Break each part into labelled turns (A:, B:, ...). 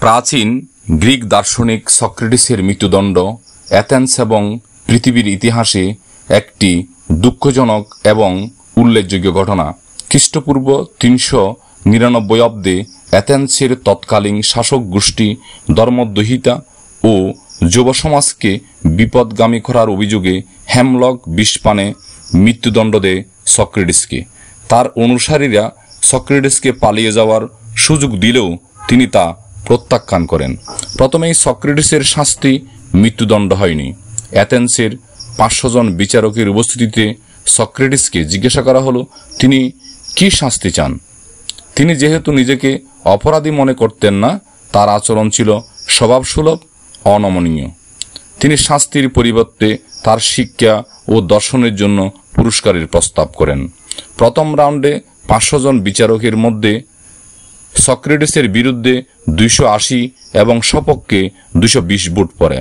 A: প্রাচীন গ্রিক দার্শনিক সক্রেটিসের মৃত্যুদণ্ড অ্যাথেন্স এবং পৃথিবীর ইতিহাসে একটি দুঃখজনক এবং উল্লেখযোগ্য ঘটনা। খ্রিস্টপূর্ব 399 অব্দে অ্যাথেন্সের তৎকালীন শাসক গোষ্ঠী ধর্মদ্রোহিতা ও যুব সমাজকে বিপদগামী করার অভিযোগে হেমলক বিষপানে মৃত্যুদণ্ড দেয় সক্রেটিসকে। তার অনুসারীরা সক্রেটিসকে পালিয়ে যাওয়ার সুযোগ দিলেও তিনি তা প্রত্যাখ্যান করেন। প্রথমেই সক্রেটিসের শাস্তি মৃত্যুদণ্ড হয়নি। অ্যাথেন্সের 500 জন বিচারকের উপস্থিতিতে সক্রেটিসকে জিজ্ঞাসা করা হলো তিনি কি শাস্তি চান। তিনি যেহেতু নিজেকে অপরাধী মনে করতেন না, তার আচরণ ছিল স্বভাবসুলভ, অনমনীয়। তিনি শাস্তির পরিবর্তে তার শিক্ষা ও দর্শনের জন্য পুরস্কারের প্রস্তাব করেন। প্রথম রাউন্ডে 500 জন বিচারকের মধ্যে সক্রেটিসের বিরুদ্ধে 280 এবং সপক্ষে 220 ভোট পড়ে।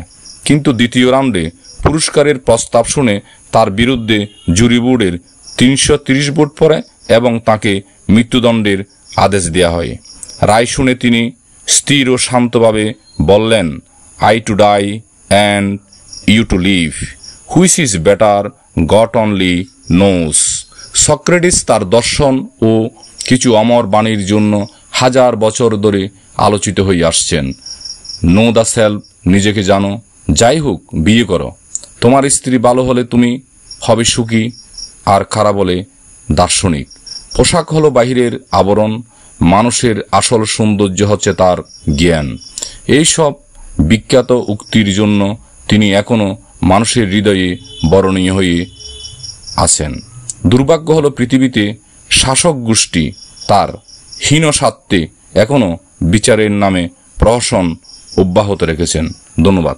A: কিন্তু দ্বিতীয় রাউন্ডে পুরস্কারের প্রস্তাব শুনে তার বিরুদ্ধে জুরি বোর্ডের 330 ভোট পড়ে এবং তাকে মৃত্যুদণ্ডের আদেশ দেওয়া হয়। রায় শুনে তিনি স্থির ও শান্তভাবে বললেন, I to die and you to live, which is better God only knows. Socrates তার দর্শন ও কিছু অমর বাণীর জন্য 1000 বছর ধরে আলোচিত হয়ে আসছেন। নো দ্য সেলফ, নিজেকে জানো, যাই হোক বিয়ে করো, তোমার স্ত্রী ভালো হলে তুমি হবে সুখী, আর খারাপ হলে দার্শনিক। পোশাক হলো বাহিরের আবরণ, মানুষের আসল সৌন্দর্য হচ্ছে তার জ্ঞান। এইসব বিখ্যাত উক্তির জন্য তিনি এখনো মানুষের হৃদয়ে বরণীয় হয়ে আছেন। দুর্ভাগ্য হলো পৃথিবীতে শাসক গোষ্ঠী তার হীন স্বার্থে এখনো বিচারের নামে প্রহসন অব্যাহত রেখেছেন। ধন্যবাদ।